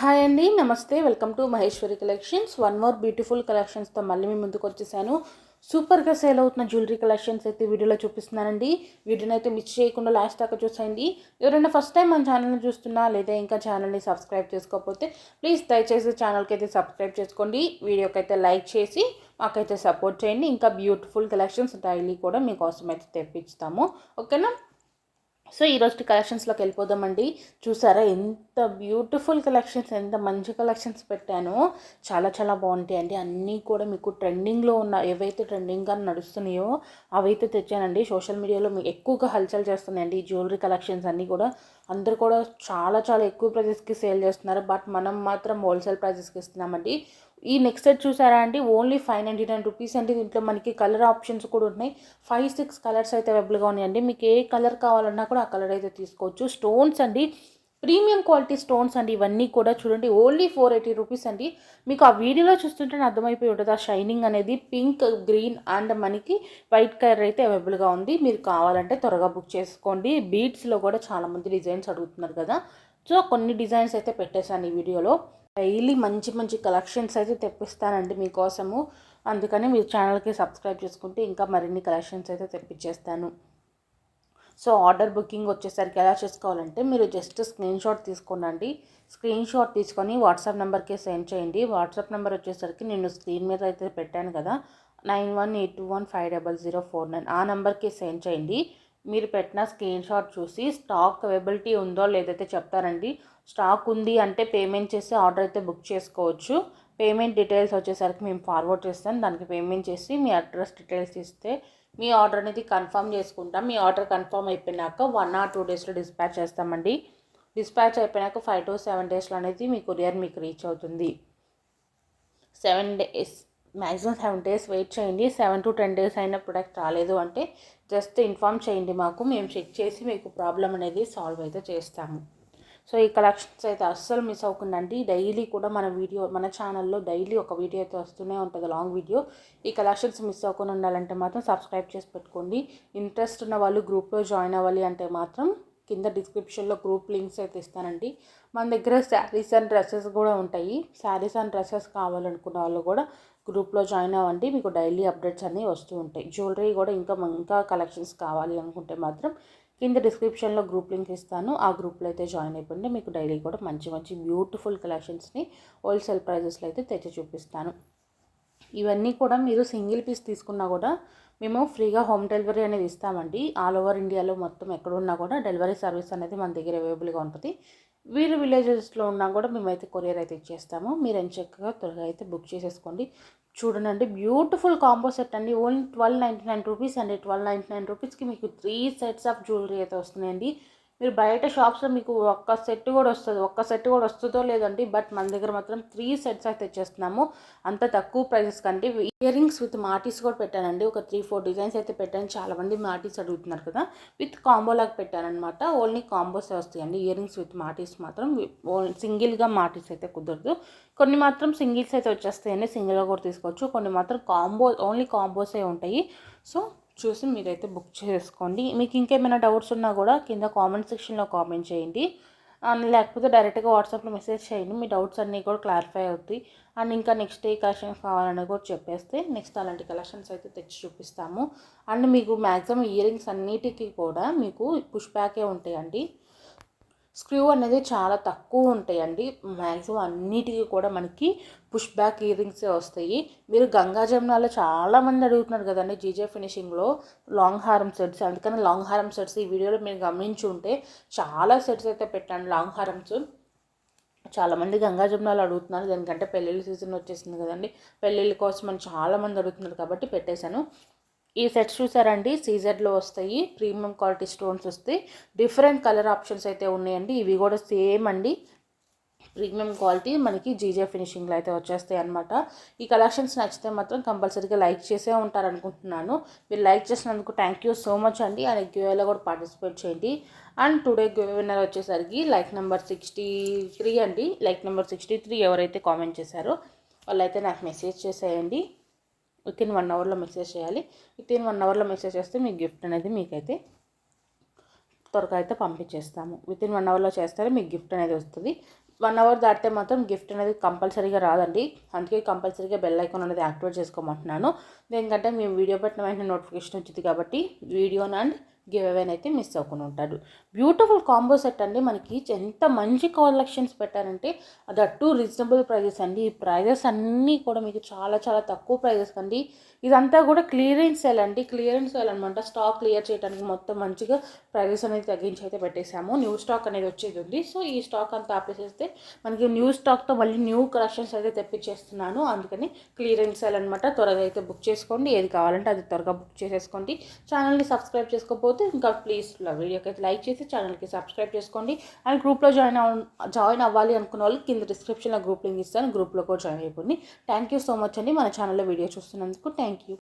Hi అండి, నమస్తే. Welcome to Maheshwari collections. One more beautiful కలెక్షన్స్తో మళ్ళీ మీ ముందుకు వచ్చేసాను. సూపర్గా సేల్ అవుతున్న జ్యువెలరీ కలెక్షన్స్ అయితే వీడియోలో చూపిస్తున్నానండి. వీడియోని అయితే మిస్ చేయకుండా లాస్ట్ దాకా చూసేయండి. ఎవరైనా ఫస్ట్ టైం మన ఛానల్ని చూస్తున్నా లేదా ఇంకా ఛానల్ని సబ్స్క్రైబ్ చేసుకోకపోతే ప్లీజ్ దయచేసి ఛానల్కి అయితే సబ్స్క్రైబ్ చేసుకోండి. వీడియోకి అయితే లైక్ చేసి మాకైతే సపోర్ట్ చేయండి. ఇంకా బ్యూటిఫుల్ కలెక్షన్స్ డైలీ కూడా మీకోసం అయితే తెప్పిస్తాము, ఓకేనా? సో ఈరోజు కలెక్షన్స్లోకి వెళ్ళిపోదామండి. చూసారా ఎంత బ్యూటిఫుల్ కలెక్షన్స్, ఎంత మంచి కలెక్షన్స్ పెట్టానో. చాలా చాలా బాగుంటాయండి. అన్నీ కూడా మీకు ట్రెండింగ్లో ఉన్న ఏవైతే ట్రెండింగ్గా నడుస్తున్నాయో అవైతే తెచ్చానండి. సోషల్ మీడియాలో మీకు ఎక్కువగా హల్చల్ చేస్తున్నాయండి ఈ జ్యువెలరీ కలెక్షన్స్ అన్నీ కూడా. అందరూ కూడా చాలా చాలా ఎక్కువ ప్రైజెస్కి సేల్ చేస్తున్నారు, బట్ మనం మాత్రం హోల్సేల్ ప్రైజెస్కి ఇస్తున్నామండి. ఈ నెక్స్ట్ సెట్ చూసారా అండి, ఓన్లీ 599 రూపీస్ అండి. దీంట్లో మనకి కలర్ ఆప్షన్స్ కూడా ఉన్నాయి. 5-6 కలర్స్ అయితే అవైలబుల్గా ఉన్నాయండి. మీకు ఏ కలర్ కావాలన్నా కూడా ఆ కలర్ అయితే తీసుకోవచ్చు. స్టోన్స్ అండి, ప్రీమియం క్వాలిటీ స్టోన్స్ అండి. ఇవన్నీ కూడా చూడండి, ఓన్లీ 480 రూపీస్ అండి. మీకు ఆ వీడియోలో చూస్తుంటే అర్థమైపోయి ఉంటుంది ఆ షైనింగ్ అనేది. పింక్, గ్రీన్ అండ్ మనకి వైట్ కలర్ అయితే అవైలబుల్గా ఉంది. మీరు కావాలంటే త్వరగా బుక్ చేసుకోండి. బీడ్స్లో కూడా చాలామంది డిజైన్స్ అడుగుతున్నారు కదా, సో కొన్ని డిజైన్స్ అయితే పెట్టేశాను ఈ వీడియోలో. డైలీ మంచి మంచి కలెక్షన్స్ అయితే తెప్పిస్తానండి మీకోసము. అందుకని మీరు ఛానల్కి సబ్స్క్రైబ్ చేసుకుంటే ఇంకా మరిన్ని కలెక్షన్స్ అయితే తెప్పించేస్తాను. సో ఆర్డర్ బుకింగ్ వచ్చేసరికి ఎలా చేసుకోవాలంటే, మీరు జస్ట్ స్క్రీన్ షాట్ తీసుకోండి. స్క్రీన్ షాట్ తీసుకొని వాట్సాప్ నెంబర్కి సెండ్ చేయండి. వాట్సాప్ నెంబర్ వచ్చేసరికి నేను స్క్రీన్ మీద అయితే పెట్టాను కదా, 9182150049, ఆ నెంబర్కి సెండ్ చేయండి. మీరు పెట్టిన స్క్రీన్ షాట్ చూసి స్టాక్ అవైలబిలిటీ ఉందో లేదైతే చెప్తారండి. స్టాక్ ఉంది అంటే పేమెంట్ చేసి ఆర్డర్ అయితే బుక్ చేసుకోవచ్చు. పేమెంట్ డీటెయిల్స్ వచ్చేసరికి మేము ఫార్వర్డ్ చేస్తాం. దానికి పేమెంట్ చేసి మీ అడ్రస్ డీటెయిల్స్ ఇస్తే మీ ఆర్డర్ అనేది కన్ఫర్మ్ చేసుకుంటాం. మీ ఆర్డర్ కన్ఫర్మ్ అయిపోయినాక 1 or 2 డేస్లో డిస్పాచ్ చేస్తామండి. డిస్పాచ్ అయిపోయినాక 5 to 7 డేస్లో అనేది మీ కొరియర్ మీకు రీచ్ అవుతుంది. 7 డేస్, మ్యాక్సిమం 7 డేస్ వెయిట్ చేయండి. 7 to 10 డేస్ అయిన ప్రొడక్ట్ రాలేదు అంటే జస్ట్ ఇన్ఫామ్ చేయండి మాకు, మేము చెక్ చేసి మీకు ప్రాబ్లం అనేది సాల్వ్ అయితే చేస్తాము. సో ఈ కలెక్షన్స్ అయితే అస్సలు మిస్ అవ్వకుండండి. డైలీ కూడా మన ఛానల్లో డైలీ ఒక వీడియో అయితే వస్తూనే ఉంటుంది, లాంగ్ వీడియో. ఈ కలెక్షన్స్ మిస్ అవ్వకుండా ఉండాలంటే మాత్రం సబ్స్క్రైబ్ చేసి పెట్టుకోండి. ఇంట్రెస్ట్ ఉన్న వాళ్ళు గ్రూప్లో జాయిన్ అవ్వాలి అంటే మాత్రం కింద డిస్క్రిప్షన్లో గ్రూప్ లింక్స్ అయితే ఇస్తానండి. మన దగ్గర శారీస్ అండ్ డ్రెస్సెస్ కూడా ఉంటాయి. శారీస్ అండ్ డ్రెస్సెస్ కావాలనుకున్న వాళ్ళు కూడా గ్రూప్లో జాయిన్ అవ్వండి. మీకు డైలీ అప్డేట్స్ అన్నీ వస్తూ ఉంటాయి. జ్యువెలరీ కూడా ఇంకా కలెక్షన్స్ కావాలి అనుకుంటే మాత్రం కింద డిస్క్రిప్షన్లో గ్రూప్ లింక్ ఇస్తాను. ఆ గ్రూప్లో అయితే జాయిన్ అయిపోయింది. మీకు డైలీ కూడా మంచి మంచి బ్యూటిఫుల్ కలెక్షన్స్ని హోల్సేల్ ప్రైజెస్లో అయితే తెచ్చి చూపిస్తాను. ఇవన్నీ కూడా మీరు సింగిల్ పీస్ తీసుకున్నా కూడా మేము ఫ్రీగా హోమ్ డెలివరీ అనేది ఇస్తామండి. ఆల్ ఓవర్ ఇండియాలో మొత్తం ఎక్కడున్నా కూడా డెలివరీ సర్వీస్ అనేది మన దగ్గర అవైలబుల్గా ఉంటుంది. వీరు విలేజెస్లో ఉన్నా కూడా మేమైతే కొరియర్ అయితే ఇచ్చేస్తాము. మీరు ఎంచక్కగా త్వరగా అయితే బుక్ చేసేసుకోండి. చూడండి, బ్యూటిఫుల్ కాంబో సెట్ అండి. ఓన్లీ 1299 రూపీస్ అండి. 1299 రూపీస్కి మీకు 3 సెట్స్ ఆఫ్ జ్యువెలరీ అయితే వస్తున్నాయండి. మీరు బయట షాప్స్లో మీకు ఒక్క సెట్ కూడా వస్తుందో లేదండి, బట్ మన దగ్గర మాత్రం 3 సెట్స్ అయితే తెచ్చేస్తున్నాము. అంత తక్కువ ప్రైజెస్ కంటే. ఇయర్ రింగ్స్ విత్ మాటీస్ కూడా పెట్టానండి. ఒక 3-4 డిజైన్స్ అయితే పెట్టాను. చాలామంది మాటీస్ అడుగుతున్నారు కదా, విత్ కాంబో లాగా పెట్టానమాట. ఓన్లీ కాంబోస్ వస్తాయండి. ఇయర్ రింగ్స్ విత్ మాటీస్ మాత్రం సింగిల్గా మాటీస్ అయితే కుదరదు. కొన్ని మాత్రం సింగిల్స్ అయితే వచ్చేస్తాయండి, సింగిల్గా కూడా తీసుకోవచ్చు. కొన్ని మాత్రం ఓన్లీ కాంబోసే ఉంటాయి. సో చూసి మీరైతే బుక్ చేసుకోండి. మీకు ఇంకేమైనా డౌట్స్ ఉన్నా కూడా కింద కామెంట్ సెక్షన్లో కామెంట్ చేయండి, లేకపోతే డైరెక్ట్గా వాట్సాప్లో మెసేజ్ చేయండి. మీ డౌట్స్ అన్నీ కూడా క్లారిఫై అవుతాయి. అండ్ ఇంకా నెక్స్ట్ ఏ కలెక్షన్స్ కావాలని కూడా చెప్పేస్తే నెక్స్ట్ అలాంటి కలెక్షన్స్ అయితే తెచ్చి చూపిస్తాము. అండ్ మీకు మ్యాక్సిమం ఇయర్ రింగ్స్ అన్నిటికీ కూడా మీకు పుష్ బ్యాకే ఉంటాయండి. స్క్రూ అనేది చాలా తక్కువ ఉంటాయండి. మ్యాక్సిమం అన్నిటికీ కూడా మనకి పుష్ బ్యాక్ ఇయర్ రింగ్సే వస్తాయి. మీరు గంగా జమునాలో చాలామంది అడుగుతున్నారు కదండి జీజే ఫినిషింగ్లో లాంగ్ హారం సెట్స్. అందుకని లాంగ్ హారం సెట్స్ ఈ వీడియోలో మీరు గమనించి ఉంటే చాలా సెట్స్ అయితే పెట్టాను లాంగ్ హారమ్స్. చాలామంది గంగా జమునాలు అడుగుతున్నారు, దానికంటే పెళ్ళిళ్ళ సీజన్ వచ్చేసింది కదండి. పెళ్ళిళ్ళ కోసం అని చాలామంది అడుగుతున్నారు కాబట్టి పెట్టేశాను. ఈ సెట్స్ చూసారండి, సీజెడ్లో వస్తాయి. ప్రీమియం క్వాలిటీ స్టోన్స్ వస్తాయి. డిఫరెంట్ కలర్ ఆప్షన్స్ అయితే ఉన్నాయండి. ఇవి కూడా సేమ్ అండి, ప్రీమియం క్వాలిటీ మనకి జీజే ఫినిషింగ్లో అయితే వచ్చేస్తాయి అనమాట. ఈ కలెక్షన్స్ నచ్చితే మాత్రం కంపల్సరీగా లైక్ చేసే ఉంటారనుకుంటున్నాను. మీరు లైక్ చేసినందుకు థ్యాంక్ యూ సో మచ్ అండి. అండ్ గివేలో కూడా పార్టిసిపేట్ చేయండి. అండ్ టుడే గివ్ విన్నర్ వచ్చేసరికి లైక్ నెంబర్ 63 అండి. లైక్ నెంబర్ 63 ఎవరైతే కామెంట్ చేశారో వాళ్ళైతే నాకు మెసేజ్ చేసేయండి. వితిన్ 1 అవర్లో మెసేజ్ చేయాలి. వితిన్ 1 అవర్లో మెసేజ్ చేస్తే మీ గిఫ్ట్ అనేది మీకైతే త్వరగా అయితే పంపించేస్తాము. వితిన్ 1 అవర్లో చేస్తే మీకు గిఫ్ట్ అనేది వస్తుంది. 1 అవర్ దాటితే మాత్రం గిఫ్ట్ అనేది కంపల్సరీగా రాదండి. అందుకే కంపల్సరీగా బెల్ ఐకాన్ అనేది యాక్టివేట్ చేసుకోమంటున్నాను. ఎందుకంటే మేము వీడియో పెట్టిన వెంటనే నోటిఫికేషన్ వచ్చింది కాబట్టి వీడియోని అండ్ గివ్ అవేని అయితే మిస్ అవ్వకుండా ఉంటారు. బ్యూటిఫుల్ కాంబో సెట్ అండి. మనకి ఎంత మంచి కలెక్షన్స్ పెట్టారంటే దట్ టు రీజనబుల్ ప్రైజెస్ అండి. ఈ ప్రైజెస్ అన్నీ కూడా మీకు చాలా చాలా తక్కువ ప్రైజెస్ అండి. ఇదంతా కూడా క్లియరెన్స్ సేల్ అండి. క్లియరెన్స్ సేల్ అనమాట. స్టాక్ క్లియర్ చేయడానికి మొత్తం మంచిగా ప్రైజెస్ అనేది తగ్గించి అయితే పెట్టేశాము. న్యూ స్టాక్ అనేది వచ్చేది ఉంది. సో ఈ స్టాక్ అంతా ఆపేసేస్తే మనకి న్యూ స్టాక్తో మళ్ళీ న్యూ కలెక్షన్స్ అయితే తెప్పించేస్తున్నాను. అందుకని క్లియరెన్స్ సేల్ అనమాట. త్వరగా అయితే బుక్ చేసుకోండి. ఏది కావాలంటే అది త్వరగా బుక్ చేసేసుకోండి. ఛానల్ని సబ్స్క్రైబ్ చేసుకోకపోతే ఇంకా ప్లీజ్ వీడియోకి అయితే లైక్ చేసి ఛానల్కి సబ్స్క్రైబ్ చేసుకోండి. అండ్ గ్రూప్లో జాయిన్ అవ్వాలి అనుకున్న వాళ్ళు కింద డిస్క్రిప్షన్లో గ్రూప్ లింక్ ఇస్తాను. గ్రూప్లో కూడా జాయిన్ అయిపోండి. థ్యాంక్ యూ సో మచ్ అండి మన ఛానల్లో వీడియో చూస్తున్నందుకు. Thank you.